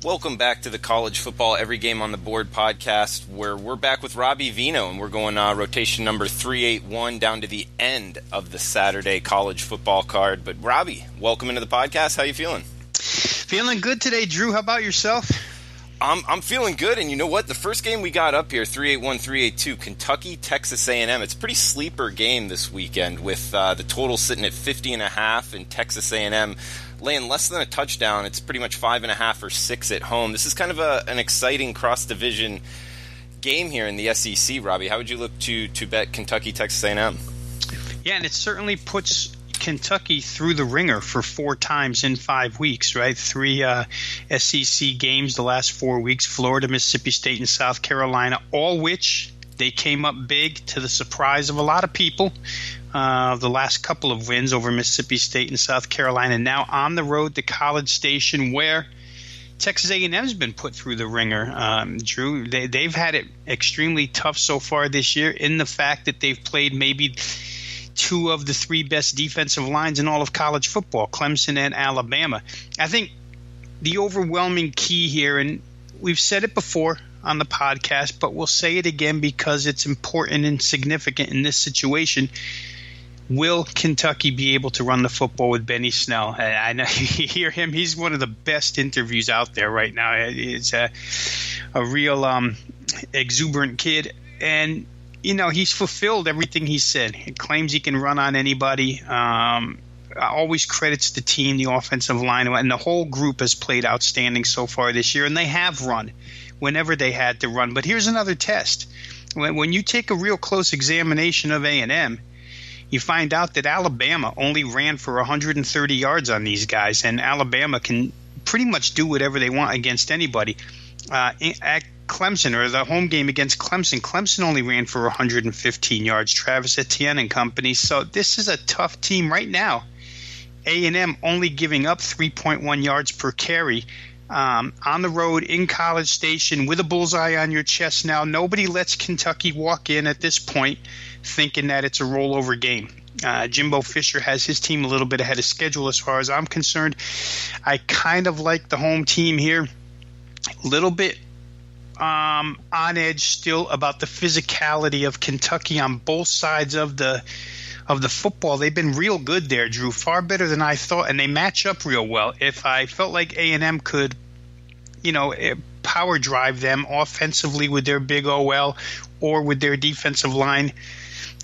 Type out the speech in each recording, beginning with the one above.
Welcome back to the College Football Every Game on the Board podcast, where we're back with Robbie Veno, and we're going rotation number 381 down to the end of the Saturday college football card. But Robbie, welcome into the podcast. How you feeling? Feeling good today, Drew. How about yourself? I'm feeling good, and you know what? The first game we got up here, 381, 382, Kentucky, Texas A&M. It's a pretty sleeper game this weekend with the total sitting at 50.5 and Texas A&M laying less than a touchdown. It's pretty much 5.5 or 6 at home. This is kind of an exciting cross-division game here in the SEC, Robbie. How would you look to bet Kentucky, Texas A&M? Yeah, and it certainly puts Kentucky through the ringer for 4 times in 5 weeks, right? 3 SEC games the last 4 weeks, Florida, Mississippi State, and South Carolina, all which they came up big to the surprise of a lot of people. The last couple of wins over Mississippi State and South Carolina, now on the road to College Station, where Texas A&M's been put through the ringer. Drew, they've had it extremely tough so far this year in the fact that they've played maybe 2 of the 3 best defensive lines in all of college football, Clemson and Alabama. I think the overwhelming key here, and we've said it before on the podcast, but we'll say it again because it's important and significant in this situation. Will Kentucky be able to run the football with Benny Snell? I know you hear him. He's one of the best interviews out there right now. It's a real exuberant kid. And, you know, he's fulfilled everything he said. He claims he can run on anybody. Always credits the team, the offensive line, and the whole group has played outstanding so far this year. And they have run whenever they had to run. But here's another test. When you take a real close examination of A&M, you find out that Alabama only ran for 130 yards on these guys, and Alabama can pretty much do whatever they want against anybody. At Clemson, or the home game against Clemson, Clemson only ran for 115 yards, Travis Etienne and company. So this is a tough team right now. A&M only giving up 3.1 yards per carry. On the road in College Station with a bullseye on your chest now. Nobody lets Kentucky walk in at this point thinking that it's a rollover game. Jimbo Fisher has his team a little bit ahead of schedule as far as I'm concerned. I kind of like the home team here. A little bit on edge still about the physicality of Kentucky on both sides of the football. They've been real good there, Drew, far better than I thought, and they match up real well. If I felt like A&M could, power drive them offensively with their big OL or with their defensive line,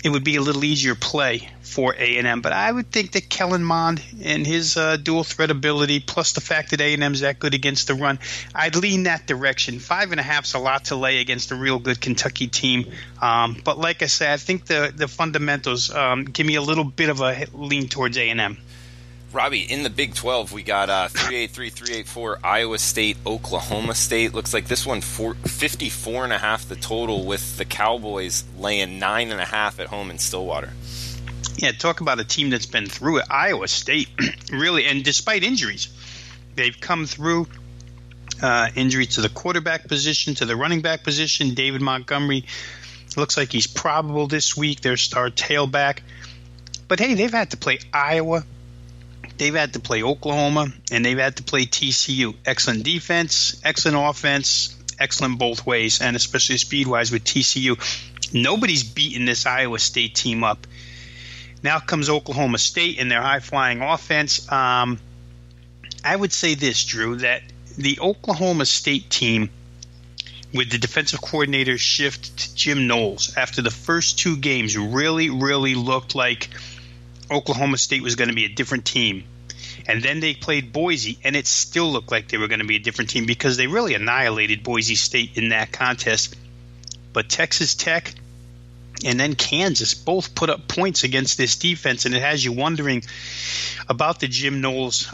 it would be a little easier play for A&M. But I would think that Kellen Mond and his dual threat ability, plus the fact that A&M's that good against the run, I'd lean that direction. 5.5's a lot to lay against a real good Kentucky team. But like I said, I think the fundamentals give me a little bit of a lean towards A&M. Robbie, in the Big 12, we got 383, 384, Iowa State, Oklahoma State. Looks like this one 54.5 the total, with the Cowboys laying 9.5 at home in Stillwater. Yeah, talk about a team that's been through it. Iowa State, really, and despite injuries, they've come through. Injury to the quarterback position, to the running back position. David Montgomery looks like he's probable this week, their star tailback. But, hey, they've had to play Iowa. They've had to play Oklahoma, and they've had to play TCU. Excellent defense, excellent offense, excellent both ways, and especially speed-wise with TCU. Nobody's beaten this Iowa State team up. Now comes Oklahoma State and their high-flying offense. I would say this, Drew, that the Oklahoma State team, with the defensive coordinator shift to Jim Knowles after the first 2 games, really, really looked like Oklahoma State was going to be a different team. And then they played Boise, and it still looked like they were going to be a different team because they really annihilated Boise State in that contest. But Texas Tech and then Kansas both put up points against this defense, and it has you wondering about the Jim Knowles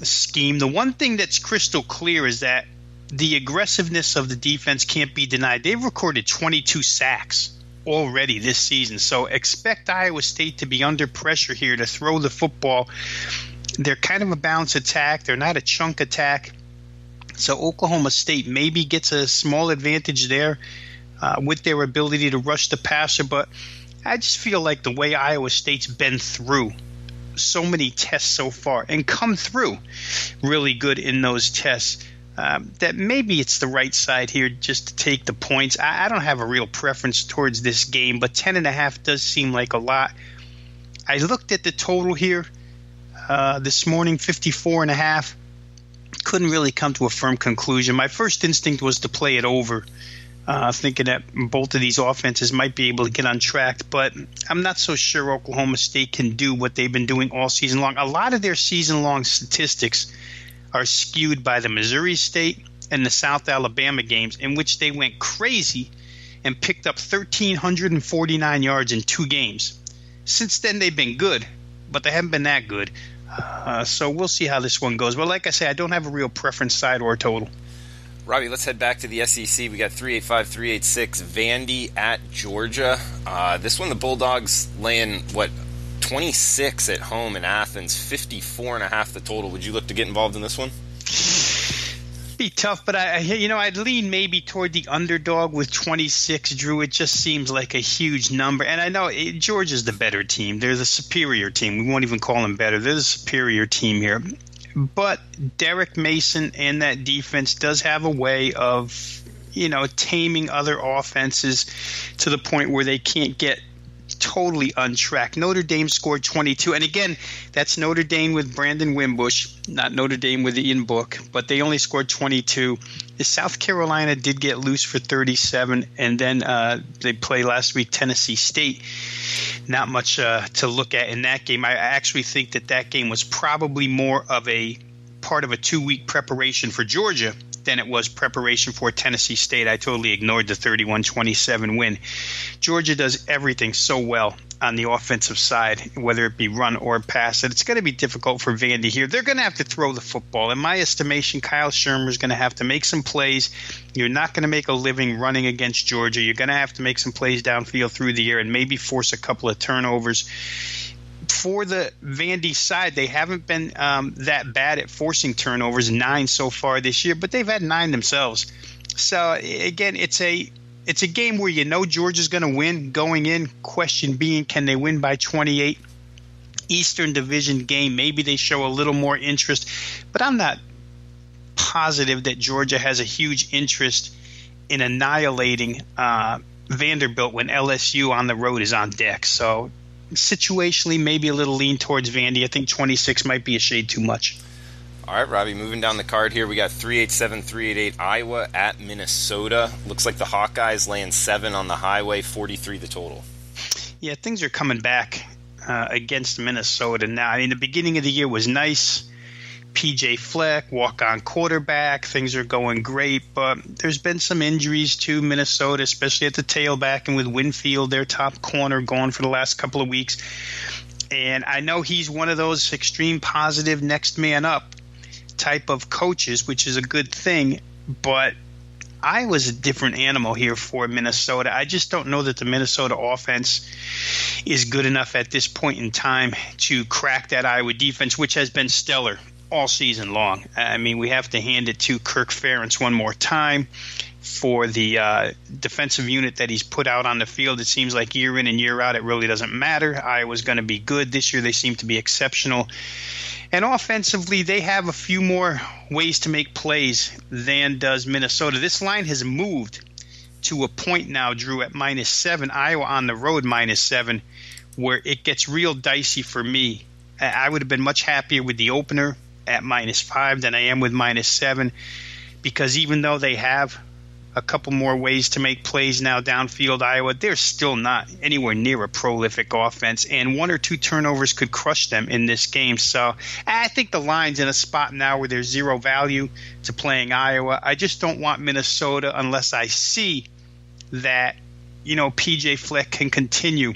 scheme. The one thing that's crystal clear is that the aggressiveness of the defense can't be denied. They've recorded 22 sacks already this season, so expect Iowa State to be under pressure here to throw the football. They're kind of a balanced attack. They're not a chunk attack. So Oklahoma State maybe gets a small advantage there with their ability to rush the passer, but I just feel like the way Iowa State's been through so many tests so far and come through really good in those tests, that maybe it's the right side here just to take the points. I don't have a real preference towards this game, but 10.5 does seem like a lot. I looked at the total here this morning, 54.5. Couldn't really come to a firm conclusion. My first instinct was to play it over, thinking that both of these offenses might be able to get on track, but I'm not so sure Oklahoma State can do what they've been doing all season long. A lot of their season-long statistics are skewed by the Missouri State and the South Alabama games, in which they went crazy and picked up 1,349 yards in 2 games. Since then, they've been good, but they haven't been that good. So we'll see how this one goes. But like I say, I don't have a real preference side or total. Robbie, let's head back to the SEC. We got 385, 386, Vandy at Georgia. This one, the Bulldogs laying, 26 at home in Athens, 54.5 the total. Would you look to get involved in this one? Be tough, but I'd lean maybe toward the underdog with 26, Drew. It just seems like a huge number. And I know Georgia's the better team. They're the superior team. We won't even call them better. They're the superior team here. But Derek Mason and that defense does have a way of, taming other offenses to the point where they can't get totally untracked. Notre Dame scored 22. And again, that's Notre Dame with Brandon Wimbush, not Notre Dame with Ian Book, but they only scored 22. South Carolina did get loose for 37, and then they played last week Tennessee State. Not much to look at in that game. I actually think that game was probably more of a part of a 2-week preparation for Georgia than it was preparation for Tennessee State. I totally ignored the 31-27 win. Georgia does everything so well on the offensive side, whether it be run or pass, that it's going to be difficult for Vandy here. They're going to have to throw the football. In my estimation, Kyle Shermer is going to have to make some plays. You're not going to make a living running against Georgia. You're going to have to make some plays downfield through the air and maybe force a couple of turnovers. For the Vandy side, they haven't been that bad at forcing turnovers, 9 so far this year, but they've had 9 themselves. So, again, it's a game where Georgia's going to win going in. Question being, can they win by 28? Eastern Division game, maybe they show a little more interest, but I'm not positive that Georgia has a huge interest in annihilating Vanderbilt when LSU on the road is on deck. So, situationally, maybe a little lean towards Vandy. I think 26 might be a shade too much. All right, Robbie, moving down the card here, we got 387, 388 Iowa at Minnesota. Looks like the Hawkeyes laying 7 on the highway, 43 the total. Yeah, things are coming back against Minnesota now. I mean, the beginning of the year was nice. P.J. Fleck, walk-on quarterback. Things are going great, but there's been some injuries to Minnesota, especially at the tailback and with Winfield, their top corner, gone for the last couple of weeks. And I know he's one of those extreme positive next man up type of coaches, which is a good thing, but I was a different animal here for Minnesota. I just don't know that the Minnesota offense is good enough at this point in time to crack that Iowa defense, which has been stellar all season long. I mean, we have to hand it to Kirk Ferentz one more time for the defensive unit that he's put out on the field. It seems like year in and year out, it really doesn't matter. Iowa's going to be good. This year they seem to be exceptional. And offensively, they have a few more ways to make plays than does Minnesota. This line has moved to a point now, Drew, at -7. Iowa on the road -7, where it gets real dicey for me. I would have been much happier with the opener at -5 than I am with -7, because even though they have a couple more ways to make plays now downfield, Iowa, they're still not anywhere near a prolific offense, and 1 or 2 turnovers could crush them in this game. So I think the line's in a spot now where there's zero value to playing Iowa. I just don't want Minnesota unless I see that, P.J. Fleck can continue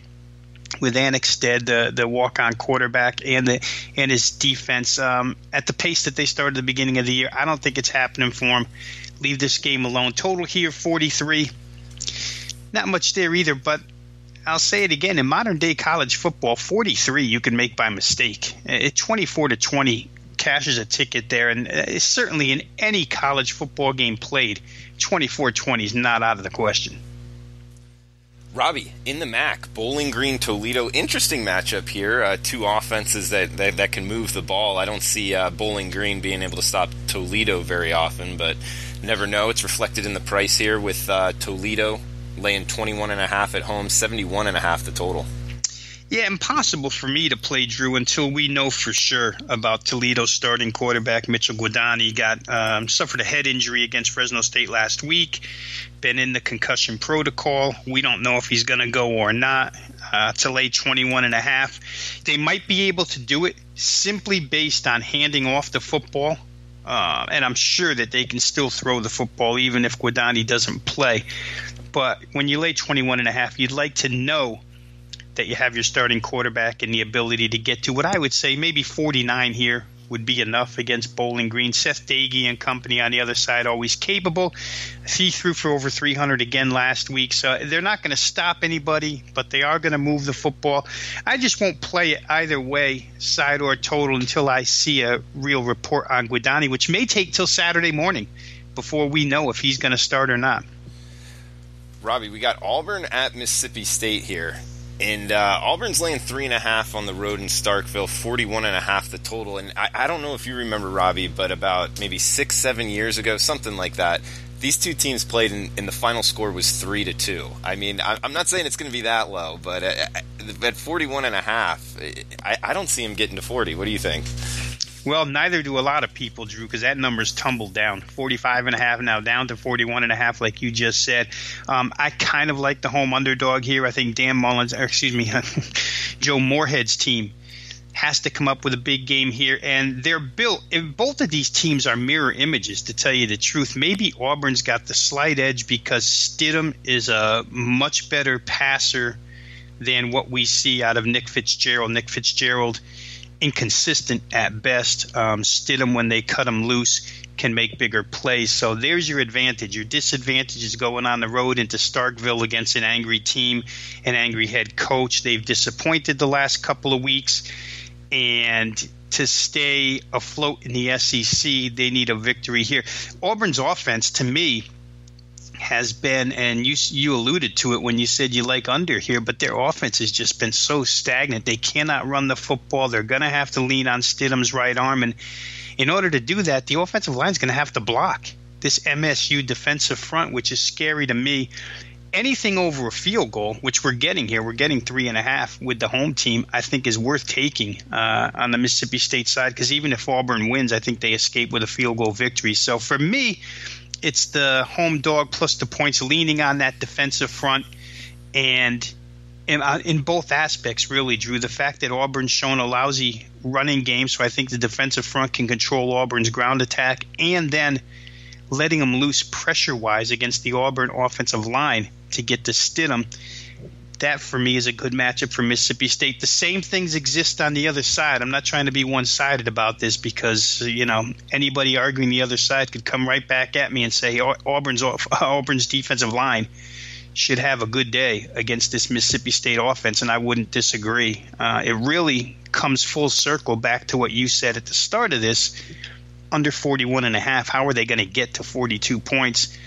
with Annexstad, the walk-on quarterback, and his defense at the pace that they started at the beginning of the year. I don't think it's happening for him. Leave this game alone. Total here, 43. Not much there either, but I'll say it again. In modern-day college football, 43 you can make by mistake. 24-20 cashes a ticket there, and certainly in any college football game played, 24-20 is not out of the question. Robbie, in the MAC, Bowling Green, Toledo. Interesting matchup here. Two offenses that can move the ball. I don't see Bowling Green being able to stop Toledo very often, but never know. It's reflected in the price here with Toledo laying 21.5 at home, 71.5 the total. Yeah, impossible for me to play, Drew, until we know for sure about Toledo's starting quarterback, Mitchell Guadagni. Suffered a head injury against Fresno State last week, been in the concussion protocol. We don't know if he's going to go or not. To lay 21.5. They might be able to do it simply based on handing off the football. And I'm sure that they can still throw the football even if Guadagni doesn't play. But when you lay 21.5, you'd like to know that you have your starting quarterback and the ability to get to what I would say maybe 49 here would be enough against Bowling Green. Seth Dagey and company on the other side, always capable. He threw for over 300 again last week, so they're not going to stop anybody, but they are going to move the football. I just won't play it either way, side or total, until I see a real report on Guadagni, which may take till Saturday morning before we know if he's going to start or not. Robbie, we got Auburn at Mississippi State here. And Auburn's laying 3.5 on the road in Starkville, 41.5 the total. And I don't know if you remember, Robbie, but about maybe 6-7 years ago, something like that, these two teams played and the final score was 3-2. I mean, I'm not saying it's going to be that low, but at 41.5, I don't see him getting to 40. What do you think? Well, neither do a lot of people, Drew, because that number's tumbled down. 45.5 now down to 41.5, like you just said. I kind of like the home underdog here. I think Joe Moorhead's team has to come up with a big game here, and they're built. Both of these teams are mirror images, to tell you the truth. Maybe Auburn's got the slight edge because Stidham is a much better passer than what we see out of Nick Fitzgerald. Nick Fitzgerald, inconsistent at best. Stidham, when they cut him loose, can make bigger plays. So there's your advantage. Your disadvantage is going on the road into Starkville against an angry team, an angry head coach. They've disappointed the last couple of weeks, and to stay afloat in the SEC, they need a victory here. Auburn's offense, to me, has been, and you alluded to it when you said you like under here, but their offense has just been so stagnant. They cannot run the football. They're going to have to lean on Stidham's right arm, and in order to do that, the offensive line is going to have to block this MSU defensive front, which is scary to me. Anything over a field goal, which we're getting here, we're getting 3.5 with the home team, I think is worth taking on the Mississippi State side, because even if Auburn wins, I think they escape with a field goal victory. So for me, it's the home dog plus the points, leaning on that defensive front, and in both aspects, really, Drew. The fact that Auburn's shown a lousy running game, so I think the defensive front can control Auburn's ground attack, and then letting them loose pressure-wise against the Auburn offensive line to get to Stidham. That, for me, is a good matchup for Mississippi State. The same things exist on the other side. I'm not trying to be one-sided about this because, anybody arguing the other side could come right back at me and say Auburn's defensive line should have a good day against this Mississippi State offense, and I wouldn't disagree. It really comes full circle back to what you said at the start of this, under 41.5. How are they going to get to 42 points?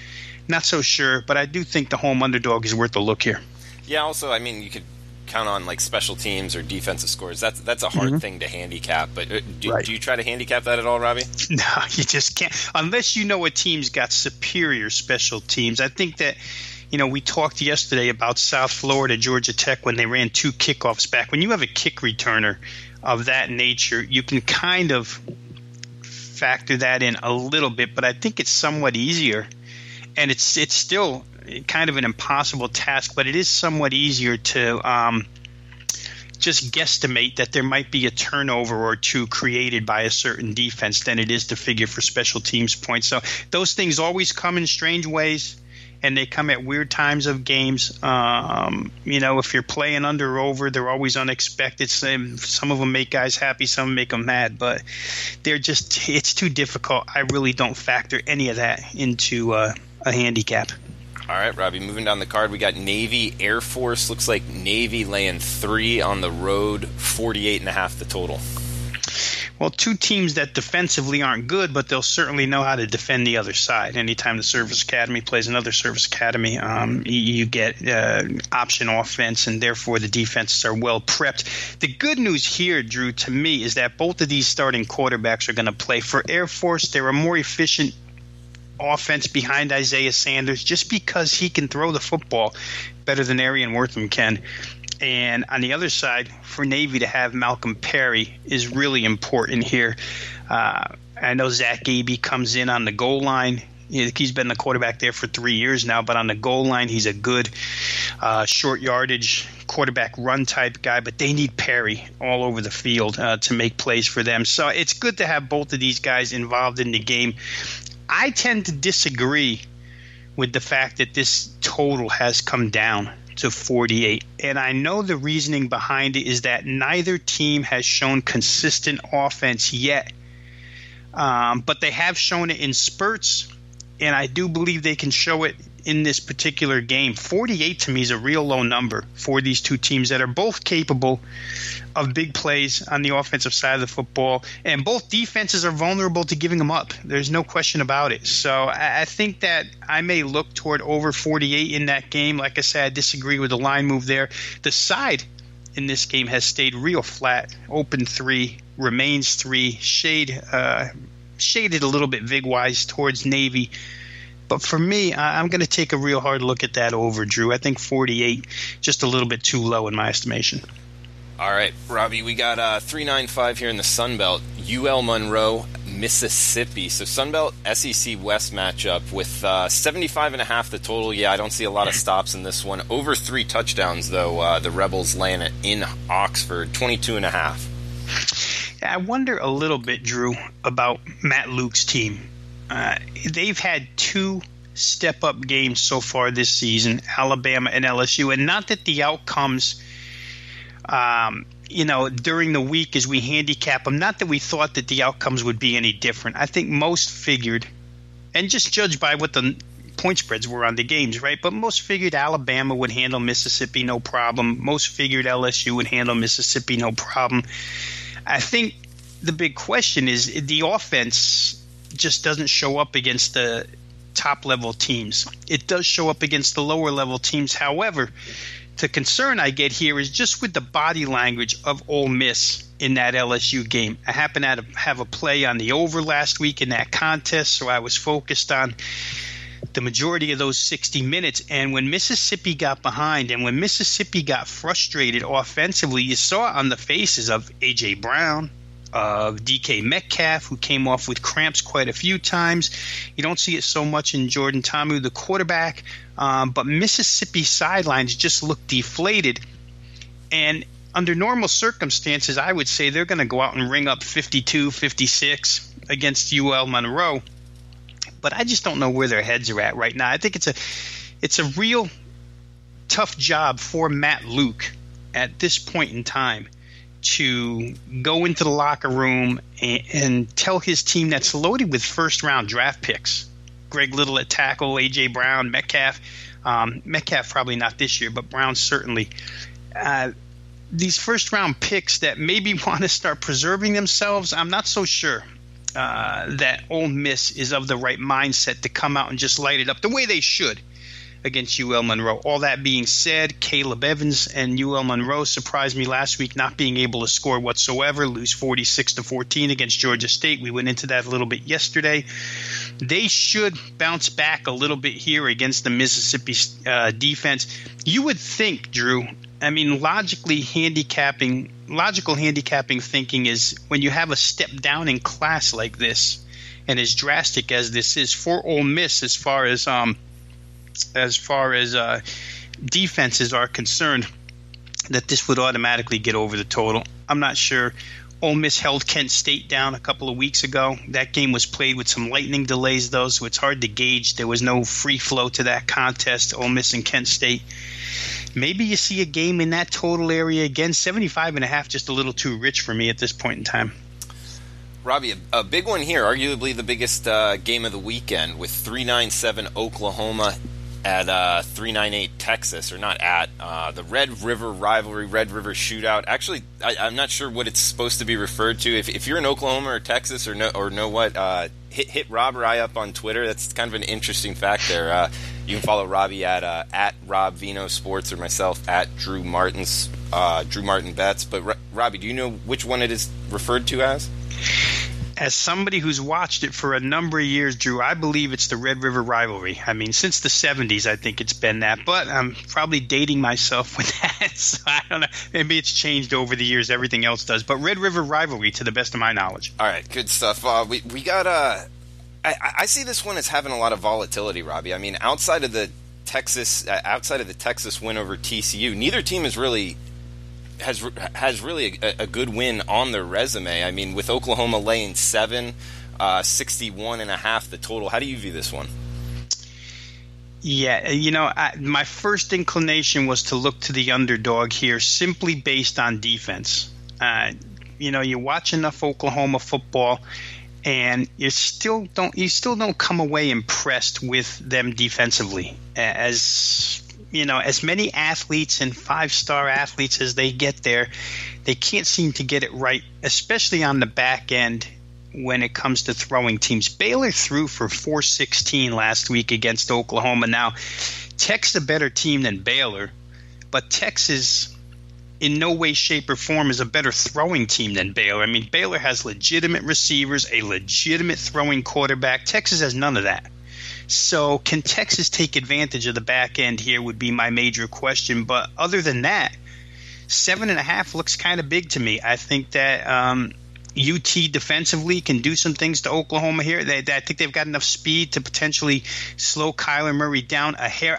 Not so sure, but I do think the home underdog is worth a look here. Yeah, also, I mean, you could count on like special teams or defensive scores. That's a hard thing to handicap. But do you try to handicap that at all, Robbie? No, you just can't. Unless you know a team's got superior special teams. I think that, we talked yesterday about South Florida, Georgia Tech, when they ran 2 kickoffs back. When you have a kick returner of that nature, you can kind of factor that in a little bit, but I think it's somewhat easier. And it's still kind of an impossible task, but it is somewhat easier to just guesstimate that there might be a turnover or two created by a certain defense than it is to figure for special teams points. So those things always come in strange ways, and they come at weird times of games. If you're playing under or over, they're always unexpected. Some of them make guys happy, some make them mad, but it's too difficult. I really don't factor any of that into a handicap. All right, Robbie, moving down the card, we got Navy Air Force. Looks like Navy laying 3 on the road, 48.5 the total. Well, two teams that defensively aren't good, but they'll certainly know how to defend the other side. Anytime the Service Academy plays another Service Academy, you get option offense, and therefore the defenses are well prepped. The good news here, Drew, to me, is that both of these starting quarterbacks are going to play. For Air Force, they're a more efficient offense behind Isaiah Sanders just because he can throw the football better than Arian Wortham can. And on the other side, for Navy to have Malcolm Perry is really important here. I know Zach Gaby comes in on the goal line. He's been the quarterback there for 3 years now, but on the goal line, he's a good short yardage quarterback run type guy. But they need Perry all over the field to make plays for them. So it's good to have both of these guys involved in the game. I tend to disagree with the fact that this total has come down to 48. And I know the reasoning behind it is that neither team has shown consistent offense yet. But they have shown it in spurts, and I do believe they can show it in this particular game. 48 to me is a real low number for these two teams that are both capable of big plays on the offensive side of the football, and both defenses are vulnerable to giving them up. There's no question about it. So I think that I may look toward over 48 in that game. Like I said, I disagree with the line move there. The side in this game has stayed real flat. Open 3, remains 3, shaded a little bit vig-wise towards Navy. But for me, I'm going to take a real hard look at that over, Drew. I think 48, just a little bit too low in my estimation. All right, Robbie, we got 395 here in the Sun Belt. UL Monroe, Mississippi. So Sun Belt SEC West matchup with 75.5 the total. Yeah, I don't see a lot of stops in this one. Over 3 touchdowns, though. The Rebels land it in Oxford, 22.5. I wonder a little bit, Drew, about Matt Luke's team. They've had 2 step-up games so far this season, Alabama and LSU, and not that the outcomes during the week as we handicap them, not that we thought that the outcomes would be any different. I think most figured, and just judged by what the point spreads were on the games, right? But most figured Alabama would handle Mississippi no problem. Most figured LSU would handle Mississippi no problem. I think the big question is the offense just doesn't show up against the top-level teams. It does show up against the lower-level teams. However, the concern I get here is just with the body language of Ole Miss in that LSU game. I happened to have a play on the over last week in that contest, so I was focused on the majority of those 60 minutes. And when Mississippi got behind and when Mississippi got frustrated offensively, you saw it on the faces of A.J. Brown, of DK Metcalf, who came off with cramps quite a few times. You don't see it so much in Jordan Ta'amu, the quarterback, but Mississippi sidelines just look deflated. And under normal circumstances, I would say they're going to go out and ring up 52, 56 against UL Monroe. But I just don't know where their heads are at right now. I think it's a real tough job for Matt Luke at this point in time to go into the locker room and tell his team that's loaded with first-round draft picks, Greg Little at tackle, A.J. Brown, Metcalf probably not this year, but Brown certainly. These first-round picks that maybe want to start preserving themselves, I'm not so sure that Ole Miss is of the right mindset to come out and just light it up the way they should against UL Monroe. All that being said, Caleb Evans and UL Monroe surprised me last week not being able to score whatsoever, lose 46-14 against Georgia State. We went into that a little bit yesterday. They should bounce back a little bit here against the Mississippi defense. You would think, Drew, I mean, logical handicapping thinking is when you have a step down in class like this and as drastic as this is for Ole Miss as far as defenses are concerned, that this would automatically get over the total. I'm not sure. Ole Miss held Kent State down a couple of weeks ago. That game was played with some lightning delays, though, so it's hard to gauge. There was no free flow to that contest, Ole Miss and Kent State. Maybe you see a game in that total area again. 75.5, just a little too rich for me at this point in time. Robbie, a big one here, arguably the biggest game of the weekend with 397 Oklahoma at 398 Texas, or not at, the Red River Rivalry, Red River Shootout. Actually, I'm not sure what it's supposed to be referred to. If you're in Oklahoma or Texas or know what, hit Rob or I up on Twitter. That's kind of an interesting fact there. You can follow Robbie at Rob Veno Sports, or myself at Drew Martin Bets. But Robbie, do you know which one it is referred to as? As somebody who's watched it for a number of years, Drew, I believe it's the Red River Rivalry. I mean, since the 70s, I think it's been that. But I'm probably dating myself with that. So I don't know. Maybe it's changed over the years. Everything else does. But Red River Rivalry, to the best of my knowledge. All right, good stuff. We got I see this one as having a lot of volatility, Robbie. I mean, outside of the Texas win over TCU, neither team has really a good win on their resume. I mean, with Oklahoma laying 7, 61.5 the total. How do you view this one? Yeah, my first inclination was to look to the underdog here, simply based on defense. You watch enough Oklahoma football, and you still don't come away impressed with them defensively. As many athletes and 5-star athletes as they get there, they can't seem to get it right, especially on the back end when it comes to throwing teams. Baylor threw for 416 last week against Oklahoma. Now, Tech's a better team than Baylor, but Texas in no way, shape, or form is a better throwing team than Baylor. I mean, Baylor has legitimate receivers, a legitimate throwing quarterback. Texas has none of that. So can Texas take advantage of the back end here would be my major question. But other than that, 7.5 looks kind of big to me. I think that UT defensively can do some things to Oklahoma here. I think they've got enough speed to potentially slow Kyler Murray down a hair.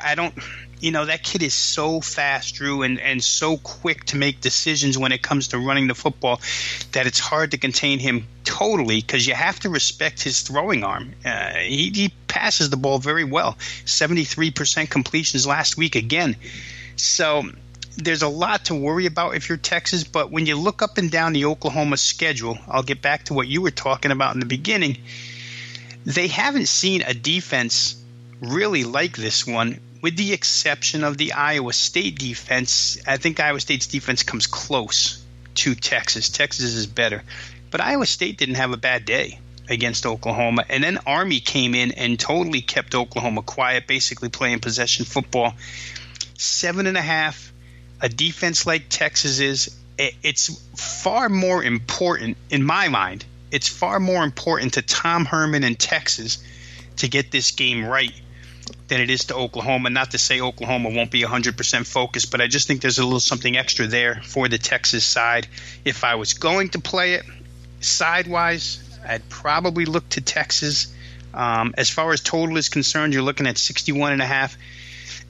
That kid is so fast, Drew, and so quick to make decisions when it comes to running the football that it's hard to contain him totally, because you have to respect his throwing arm. He passes the ball very well. 73% completions last week again. So there's a lot to worry about if you're Texas, but when you look up and down the Oklahoma schedule, I'll get back to what you were talking about in the beginning, they haven't seen a defense really like this one, with the exception of the Iowa State defense. I think Iowa State's defense comes close to Texas. Texas is better. But Iowa State didn't have a bad day against Oklahoma. And then Army came in and totally kept Oklahoma quiet, basically playing possession football. 7.5, a defense like Texas is, it's far more important, in my mind, it's far more important to Tom Herman and Texas to get this game right than it is to Oklahoma. Not to say Oklahoma won't be 100% focused, but I just think there's a little something extra there for the Texas side. If I was going to play it sidewise, I'd probably look to Texas. As far as total is concerned, you're looking at 61.5.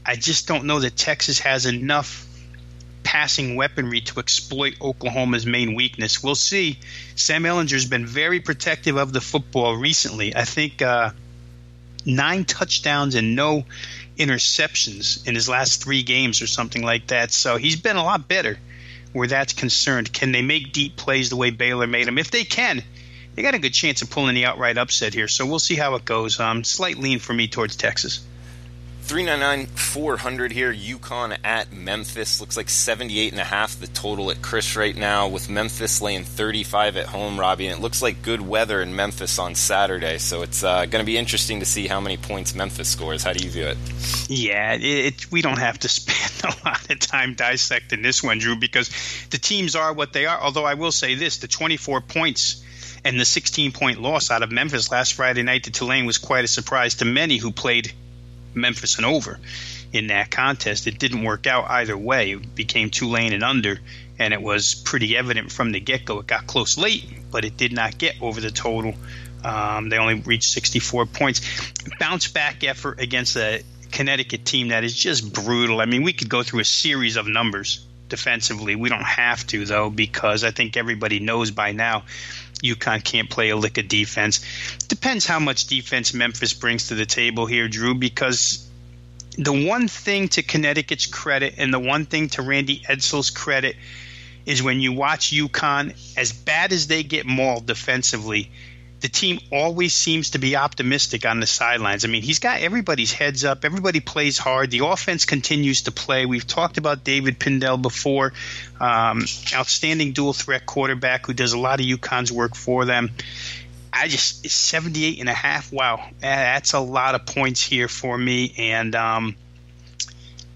I just don't know that Texas has enough passing weaponry to exploit Oklahoma's main weakness. We'll see. Sam Ehlinger's been very protective of the football recently. I think 9 touchdowns and no interceptions in his last 3 games or something like that. So he's been a lot better where that's concerned. Can they make deep plays the way Baylor made them? If they can, they got a good chance of pulling the outright upset here. So we'll see how it goes. Slight lean for me towards Texas. 399-400 here. UConn at Memphis. Looks like 78.5 the total at Chris right now, with Memphis laying 35 at home, Robbie. And it looks like good weather in Memphis on Saturday. So it's going to be interesting to see how many points Memphis scores. How do you view it? Yeah, we don't have to spend a lot of time dissecting this one, Drew, because the teams are what they are. Although I will say this, the 24 points and the 16-point loss out of Memphis last Friday night to Tulane was quite a surprise to many who played Memphis and over in that contest. It didn't work out either way. It became Tulane and under, and it was pretty evident from the get-go. It got close late, but it did not get over the total. They only reached 64 points. Bounce back effort against a Connecticut team that is just brutal. I mean, we could go through a series of numbers defensively. We don't have to, though, because I think everybody knows by now UConn can't play a lick of defense. Depends how much defense Memphis brings to the table here, Drew, because the one thing to Connecticut's credit and the one thing to Randy Edsall's credit is when you watch UConn, as bad as they get mauled defensively, the team always seems to be optimistic on the sidelines. I mean, he's got everybody's heads up. Everybody plays hard. The offense continues to play. We've talked about David Pindell before, outstanding dual threat quarterback who does a lot of UConn's work for them. 78.5. Wow, that's a lot of points here for me, and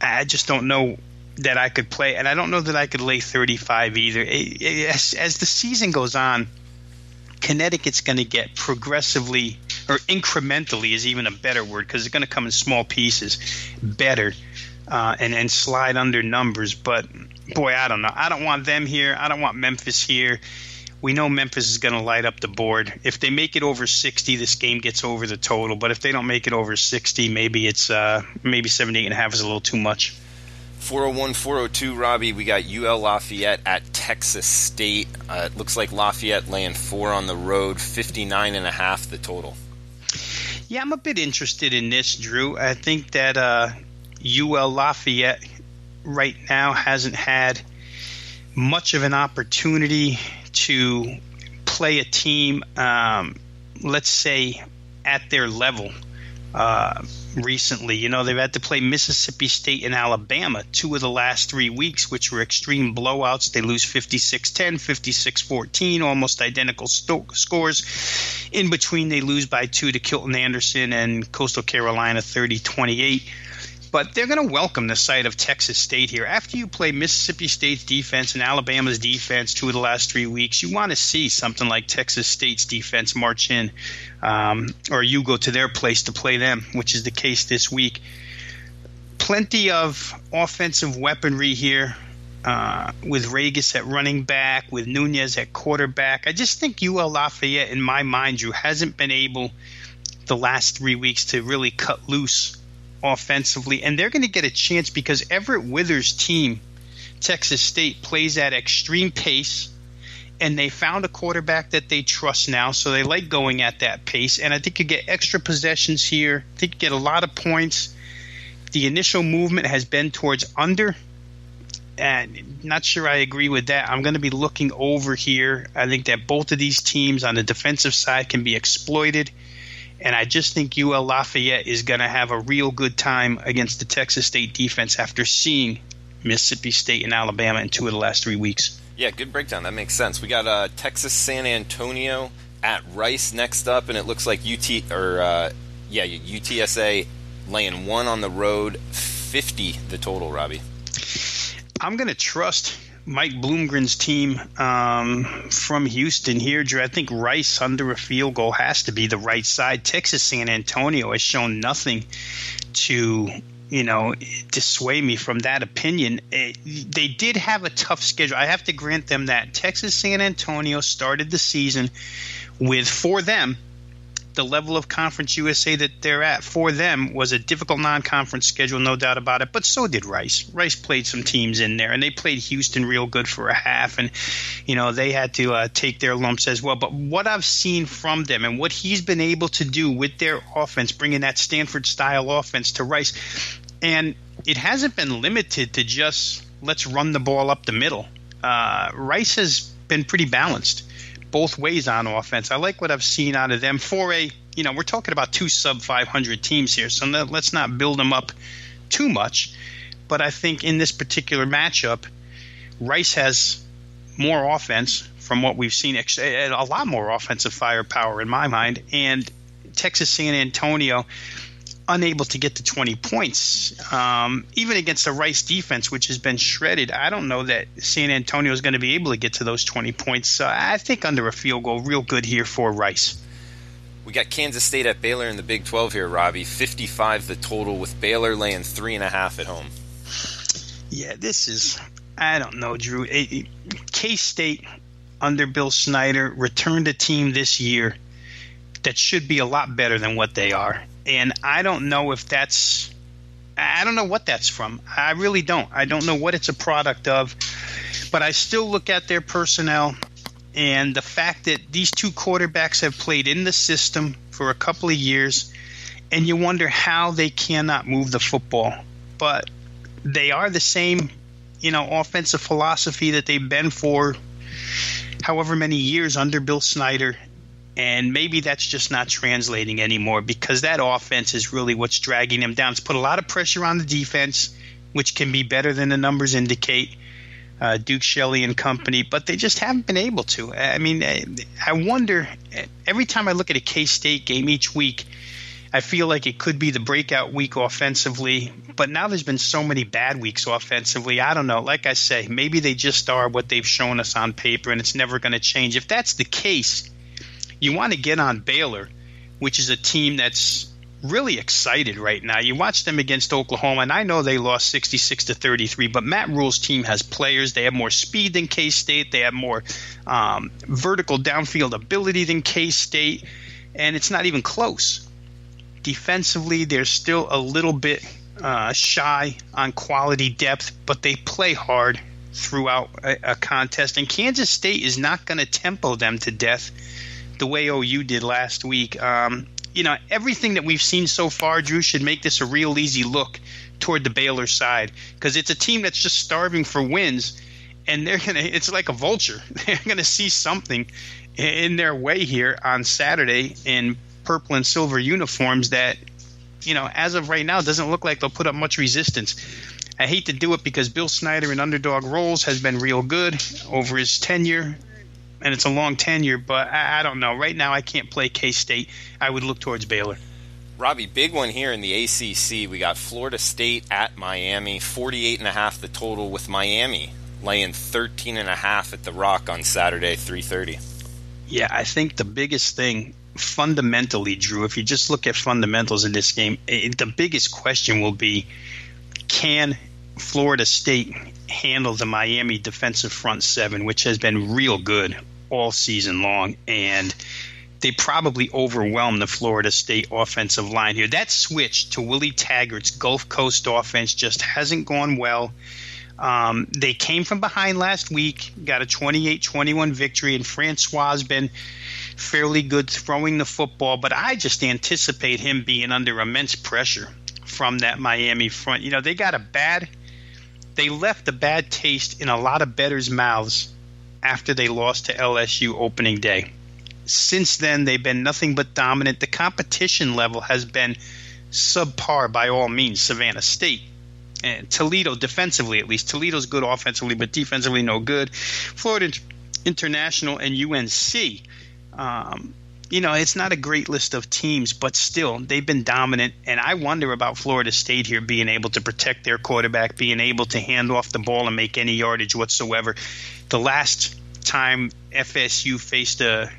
I just don't know that I could play, and I don't know that I could lay 35 either. As the season goes on, Connecticut's going to get progressively, or incrementally is even a better word, because it's going to come in small pieces, better, and slide under numbers. But boy, I don't know. I don't want them here. I don't want Memphis here. We know Memphis is going to light up the board. If they make it over 60, this game gets over the total. But if they don't make it over 60, maybe it's maybe 78.5 is a little too much. 401-402, Robbie, we got UL Lafayette at Texas State. It looks like Lafayette laying 4 on the road, 59.5 the total. Yeah, I'm a bit interested in this, Drew. I think that UL Lafayette right now hasn't had much of an opportunity to play a team, let's say, at their level recently. You know, they've had to play Mississippi State and Alabama 2 of the last 3 weeks, which were extreme blowouts. They lose 56-10, 56-14, almost identical scores. In between, they lose by 2 to Kilton Anderson and Coastal Carolina 30-28. But they're going to welcome the sight of Texas State here. After you play Mississippi State's defense and Alabama's defense 2 of the last 3 weeks, you want to see something like Texas State's defense march in, or you go to their place to play them, which is the case this week. Plenty of offensive weaponry here with Regis at running back, with Nunez at quarterback. I just think UL Lafayette, in my mind, Drew, hasn't been able the last 3 weeks to really cut loose offensively, and they're going to get a chance because Everett Withers' team, Texas State, plays at extreme pace, and they found a quarterback that they trust now, so they like going at that pace, and I think you get extra possessions here. I think you get a lot of points. The initial movement has been towards under, and not sure I agree with that. I'm going to be looking over here. I think that both of these teams on the defensive side can be exploited. And I just think UL Lafayette is going to have a real good time against the Texas State defense after seeing Mississippi State and Alabama in 2 of the last 3 weeks. Yeah, good breakdown. That makes sense. We got Texas San Antonio at Rice next up, and it looks like UTSA laying 1 on the road, 50 the total, Robbie. I'm going to trust Mike Bloomgren's team from Houston here, Drew. I think Rice under a field goal has to be the right side. Texas San Antonio has shown nothing to, dissuade me from that opinion. They did have a tough schedule. I have to grant them that. Texas San Antonio started the season with, for them, the level of Conference USA that they're at, for them, was a difficult non-conference schedule, no doubt about it, but so did Rice. Rice played some teams in there, and they played Houston real good for a half, and, they had to take their lumps as well. But what I've seen from them and what he's been able to do with their offense, bringing that Stanford-style offense to Rice, and it hasn't been limited to just let's run the ball up the middle. Rice has been pretty balanced both ways on offense. I like what I've seen out of them for we're talking about 2 sub-500 teams here, so let's not build them up too much. But I think in this particular matchup, Rice has more offense from what we've seen, a lot more offensive firepower in my mind, and Texas San Antonio unable to get to 20 points. Even against the Rice defense, which has been shredded, I don't know that San Antonio is going to be able to get to those 20 points. So I think under a field goal, real good here for Rice. We got Kansas State at Baylor in the Big 12 here, Robbie. 55 the total, with Baylor laying 3.5 at home. Yeah, this is, I don't know, Drew. K-State under Bill Snyder returned a team this year that should be a lot better than what they are. And I don't know what that's from. I really don't. I don't know what it's a product of. But I still look at their personnel and the fact that these 2 quarterbacks have played in the system for a couple of years, and you wonder how they cannot move the football. But they are the same, offensive philosophy that they've been for however many years under Bill Snyder. And maybe that's just not translating anymore, because that offense is really what's dragging them down. It's put a lot of pressure on the defense, which can be better than the numbers indicate, Duke Shelley and company, but they just haven't been able to. I mean, I wonder, every time I look at a K-State game each week, I feel like it could be the breakout week offensively, but now there's been so many bad weeks offensively. I don't know. Like I say, maybe they just are what they've shown us on paper, and it's never going to change. If that's the case, you want to get on Baylor, which is a team that's really excited right now. You watch them against Oklahoma, and I know they lost 66-33, but Matt Rule's team has players. They have more speed than K-State. They have more vertical downfield ability than K-State, and it's not even close. Defensively, they're still a little bit shy on quality depth, but they play hard throughout a contest. And Kansas State is not going to tempo them to death the way OU did last week. Everything that we've seen so far, Drew, should make this a real easy look toward the Baylor side, because it's a team that's just starving for wins, and it's like a vulture. They're going to see something in their way here on Saturday in purple and silver uniforms that, as of right now, doesn't look like they'll put up much resistance. I hate to do it because Bill Snyder in underdog roles has been real good over his tenure, and it's a long tenure, but I don't know. Right now I can't play K-State. I would look towards Baylor. Robbie, big one here in the ACC. We got Florida State at Miami, 48.5 the total, with Miami laying 13.5 at the Rock on Saturday, 3:30. Yeah, I think the biggest thing fundamentally, Drew, if you just look at fundamentals in this game, the biggest question will be, can Florida State handle the Miami defensive front seven, which has been real good all season long, and they probably overwhelmed the Florida State offensive line here. That switch to Willie Taggart's Gulf Coast offense just hasn't gone well. They came from behind last week, got a 28-21 victory, and Francois has been fairly good throwing the football, but I just anticipate him being under immense pressure from that Miami front. They left a bad taste in a lot of bettors' mouths after they lost to LSU opening day. Since then, they've been nothing but dominant. The competition level has been subpar by all means. Savannah State and Toledo, defensively at least. Toledo's good offensively, but defensively no good. Florida International and UNC. It's not a great list of teams, but still, they've been dominant. And I wonder about Florida State here being able to protect their quarterback, being able to hand off the ball and make any yardage whatsoever. The last time FSU faced a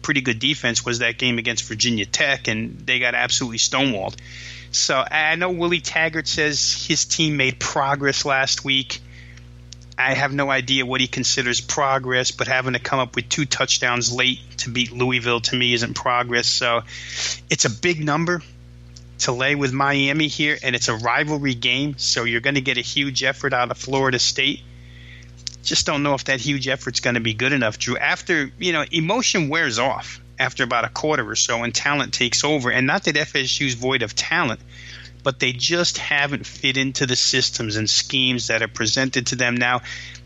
pretty good defense was that game against Virginia Tech, and they got absolutely stonewalled. So I know Willie Taggart says his team made progress last week. I have no idea what he considers progress, but having to come up with 2 touchdowns late to beat Louisville to me isn't progress. So it's a big number to lay with Miami here, and it's a rivalry game, so you're going to get a huge effort out of Florida State. Just don't know if that huge effort's going to be good enough, Drew. After, emotion wears off after about a quarter or so, and talent takes over. And not that FSU's void of talent, but they just haven't fit into the systems and schemes that are presented to them now.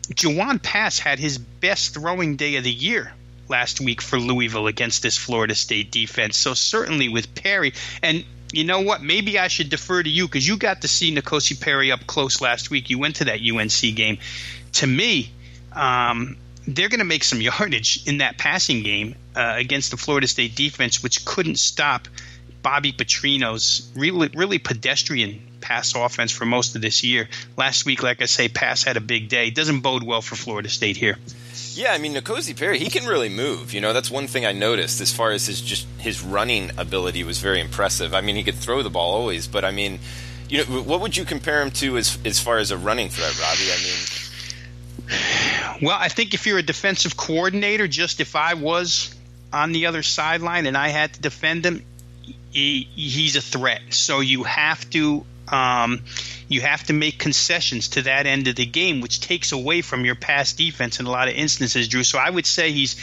Jawan Pass had his best throwing day of the year last week for Louisville against this Florida State defense. So certainly with Perry, and you know what? Maybe I should defer to you because you got to see N'Kosi Perry up close last week. You went to that UNC game. To me, they're going to make some yardage in that passing game against the Florida State defense, which couldn't stop Bobby Petrino's really pedestrian pass offense for most of this year. Last week, like I say, Pass had a big day. Doesn't bode well for Florida State here. Yeah, I mean, N'Kosi Perry, he can really move. That's one thing I noticed as far as his running ability was very impressive. I mean, he could throw the ball always, but I mean, what would you compare him to as far as a running threat, Robbie? I mean, well, I think if you're a defensive coordinator, just if I was on the other sideline and I had to defend him, he's a threat. So you have to make concessions to that end of the game, which takes away from your pass defense in a lot of instances, Drew. So I would say he's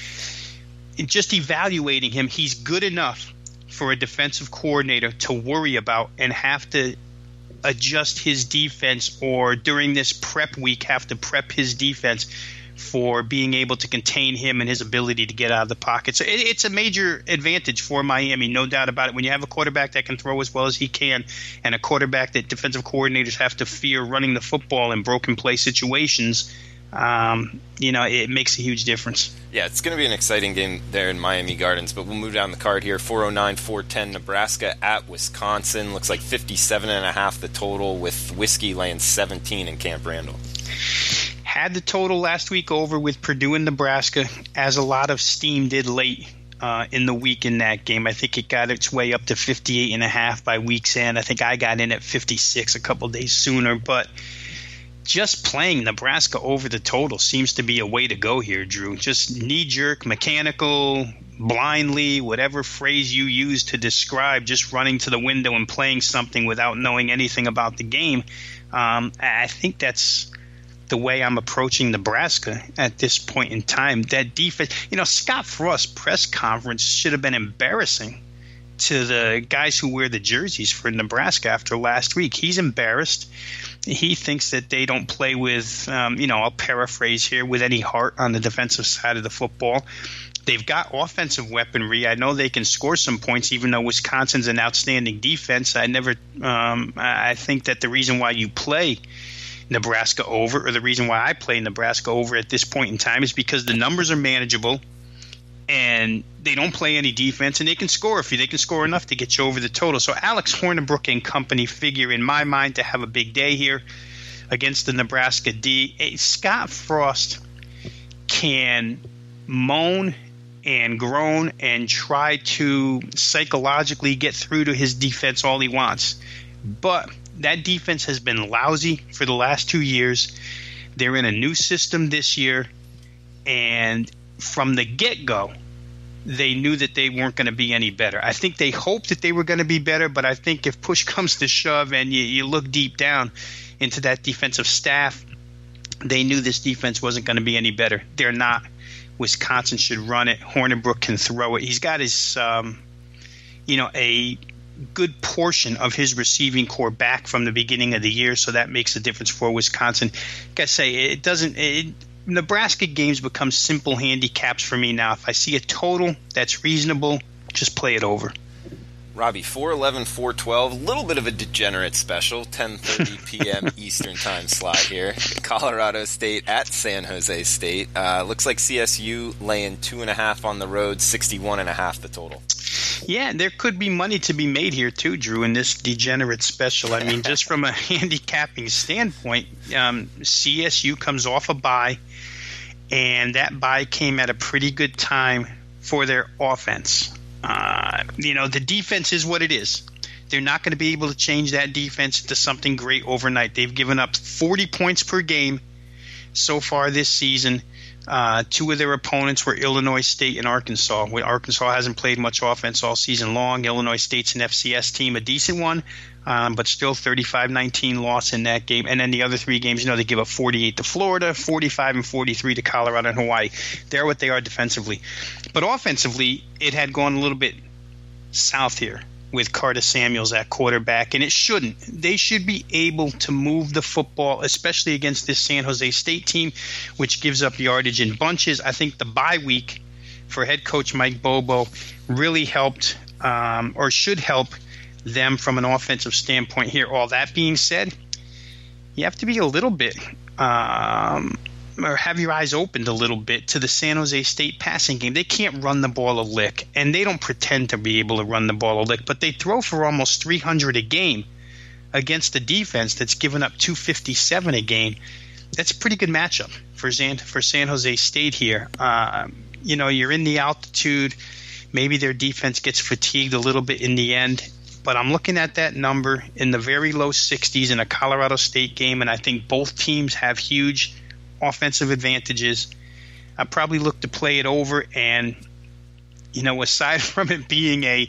just evaluating him. He's good enough for a defensive coordinator to worry about and have to adjust his defense, or during this prep week have to prep his defense for being able to contain him and his ability to get out of the pocket. So it's a major advantage for Miami, no doubt about it. When you have a quarterback that can throw as well as he can and a quarterback that defensive coordinators have to fear running the football in broken play situations, it makes a huge difference. Yeah, it's going to be an exciting game there in Miami Gardens, but we'll move down the card here. 409-410 Nebraska at Wisconsin. Looks like 57.5 the total, with Whiskey laying 17 in Camp Randall. Had the total last week over with Purdue and Nebraska, as a lot of steam did late in the week in that game. I think it got its way up to 58.5 by week's end. I think I got in at 56 a couple days sooner, but just playing Nebraska over the total seems to be a way to go here, Drew. Just knee-jerk, mechanical, blindly, whatever phrase you use to describe just running to the window and playing something without knowing anything about the game. I think that's the way I'm approaching Nebraska at this point in time. That defense, Scott Frost's press conference should have been embarrassing to the guys who wear the jerseys for Nebraska after last week. He's embarrassed. He thinks that they don't play with, I'll paraphrase here, with any heart on the defensive side of the football. They've got offensive weaponry. I know they can score some points, even though Wisconsin's an outstanding defense. I think that the reason why you play Nebraska over, or the reason why I play Nebraska over at this point in time, is because the numbers are manageable and they don't play any defense, and they can score they can score enough to get you over the total. So Alex Hornibrook and company figure, in my mind, to have a big day here against the Nebraska D. Scott Frost can moan and groan and try to psychologically get through to his defense all he wants, but that defense has been lousy for the last 2 years. They're in a new system this year, and from the get-go, they knew that they weren't going to be any better. I think they hoped that they were going to be better, but I think if push comes to shove and you look deep down into that defensive staff, they knew this defense wasn't going to be any better. They're not. Wisconsin should run it. Hornibrook can throw it. He's got his, a good portion of his receiving core back from the beginning of the year, so that makes a difference for Wisconsin. Like I say, Nebraska games become simple handicaps for me now. If I see a total that's reasonable, just play it over. Robbie, 411, 412, a little bit of a degenerate special, 10:30 p.m. Eastern time slot here. Colorado State at San Jose State. Looks like CSU laying 2.5 on the road, 61.5 the total. Yeah, there could be money to be made here too, Drew, in this degenerate special. I mean, just from a handicapping standpoint, CSU comes off a bye, and that bye came at a pretty good time for their offense. The defense is what it is. They're not going to be able to change that defense into something great overnight. They've given up 40 points per game so far this season. Two of their opponents were Illinois State and Arkansas. Arkansas hasn't played much offense all season long. Illinois State's an FCS team, a decent one, but still 35-19 loss in that game. And then the other three games, they give up 48 to Florida, 45 and 43 to Colorado and Hawaii. They're what they are defensively. But offensively, it had gone a little bit south here with Carter Samuels at quarterback, and it shouldn't. They should be able to move the football, especially against this San Jose State team, which gives up yardage in bunches. I think the bye week for head coach Mike Bobo really helped or should help them from an offensive standpoint here. All that being said, you have to be a little bit or have your eyes opened a little bit to the San Jose State passing game. They can't run the ball a lick, and they don't pretend to be able to run the ball a lick, but they throw for almost 300 a game against a defense that's given up 257 a game. That's a pretty good matchup for San Jose State here. You're in the altitude. Maybe their defense gets fatigued a little bit in the end, but I'm looking at that number in the very low 60s in a Colorado State game, and I think both teams have huge offensive advantages. I probably look to play it over, and aside from it being a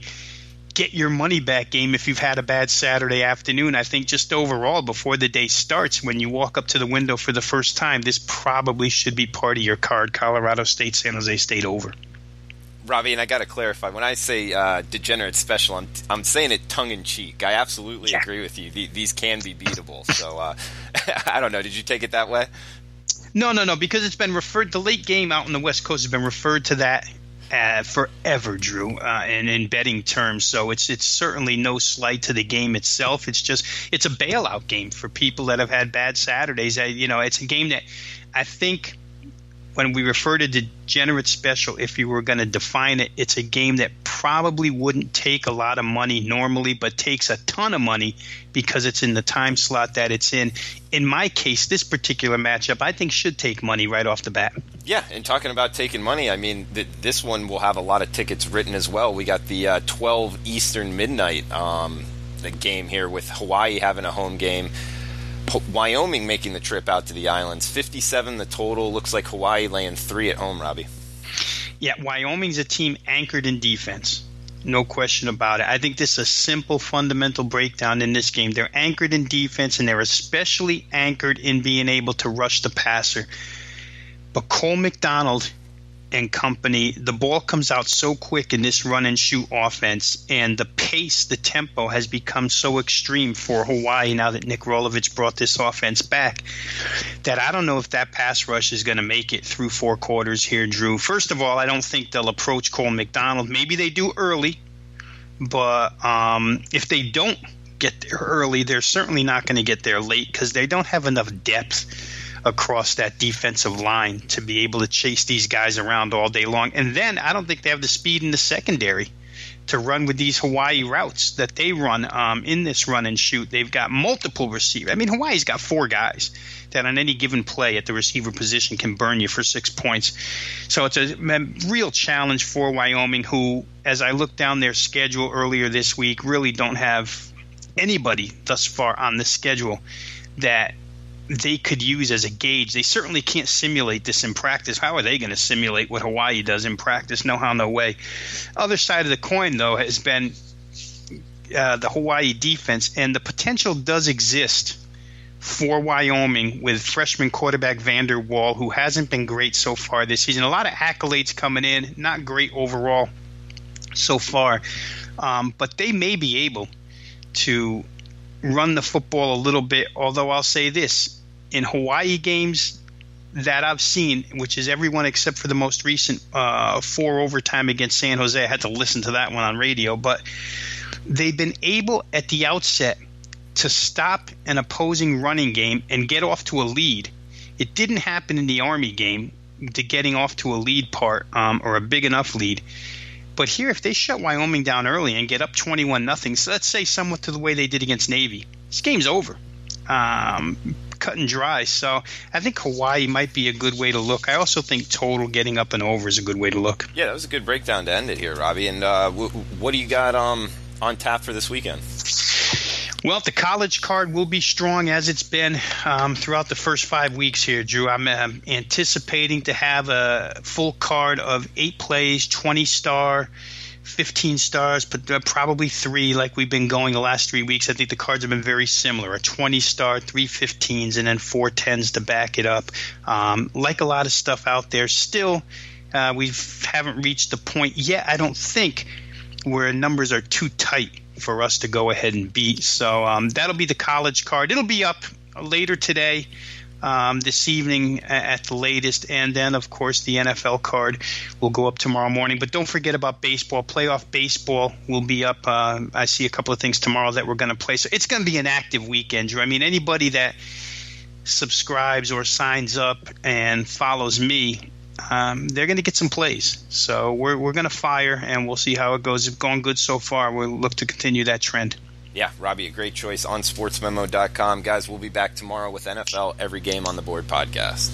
get your money back game if you've had a bad Saturday afternoon, I think just overall before the day starts, when you walk up to the window for the first time, this probably should be part of your card. Colorado State, San Jose State over. Robbie, and I got to clarify, when I say degenerate special, I'm saying it tongue-in-cheek. I absolutely agree with you. These can be beatable. So I don't know. Did you take it that way? No, because it's been referred. The late game out on the West Coast has been referred to that forever, Drew, in betting terms. So it's certainly no slight to the game itself. It's a bailout game for people that have had bad Saturdays. It's a game that I think when we refer to degenerate special, if you were going to define it, it's a game that probably wouldn't take a lot of money normally, but takes a ton of money because it's in the time slot that it's in. In my case, this particular matchup, I think should take money right off the bat. Yeah, and talking about taking money, I mean, this one will have a lot of tickets written as well. We got the 12 Eastern midnight the game here with Hawaii having a home game. Wyoming making the trip out to the islands. 57 the total. Looks like Hawaii laying 3 at home, Robbie. Yeah, Wyoming's a team anchored in defense. No question about it. I think this is a simple fundamental breakdown in this game. They're anchored in defense, and they're especially anchored in being able to rush the passer. But Cole McDonald and company, the ball comes out so quick in this run-and-shoot offense, and the pace, the tempo has become so extreme for Hawaii now that Nick Rolovich brought this offense back, that I don't know if that pass rush is going to make it through 4 quarters here, Drew. First of all, I don't think they'll approach Cole McDonald. Maybe they do early, but if they don't get there early, they're certainly not going to get there late because they don't have enough depth across that defensive line to be able to chase these guys around all day long. And then I don't think they have the speed in the secondary to run with these Hawaii routes that they run in this run and shoot. They've got multiple receivers. I mean, Hawaii's got 4 guys that on any given play at the receiver position can burn you for 6 points. So it's a real challenge for Wyoming, who, as I looked down their schedule earlier this week, really don't have anybody thus far on the schedule that they could use as a gauge. They certainly can't simulate this in practice. How are they going to simulate what Hawaii does in practice? No how, no way. Other side of the coin, though, has been the Hawaii defense, and the potential does exist for Wyoming with freshman quarterback Vander Waal, who hasn't been great so far this season. A lot of accolades coming in, not great overall so far, but they may be able to run the football a little bit, although I'll say this, in Hawaii games that I've seen, which is everyone except for the most recent 4 overtime against San Jose, I had to listen to that one on radio, but they've been able at the outset to stop an opposing running game and get off to a lead. It didn't happen in the Army game, the getting off to a lead part, or a big enough lead. But here, if they shut Wyoming down early and get up 21-0, so let's say somewhat to the way they did against Navy, this game's over, cut and dry. So I think Hawaii might be a good way to look. I also think total getting up and over is a good way to look. Yeah, that was a good breakdown to end it here, Robbie. And what do you got on tap for this weekend? Well, the college card will be strong as it's been throughout the first 5 weeks here, Drew. I'm anticipating to have a full card of 8 plays, 20-star, 15 stars, but probably 3 like we've been going the last 3 weeks. I think the cards have been very similar, a 20-star, 3 15s, and then 4 10s to back it up. Like a lot of stuff out there, still we haven't reached the point yet, I don't think, where numbers are too tight for us to go ahead and beat. So that'll be the college card. It'll be up later today, this evening at the latest, and then, of course, the NFL card will go up tomorrow morning. But don't forget about baseball. Playoff baseball will be up. I see a couple of things tomorrow that we're going to play. So it's going to be an active weekend, Drew. I mean, anybody that subscribes or signs up and follows me, they're going to get some plays. So we're going to fire, and we'll see how it goes. It's going good so far. We'll look to continue that trend. Yeah, Robbie, a great choice on sportsmemo.com. Guys, we'll be back tomorrow with NFL Every Game on the Board podcast.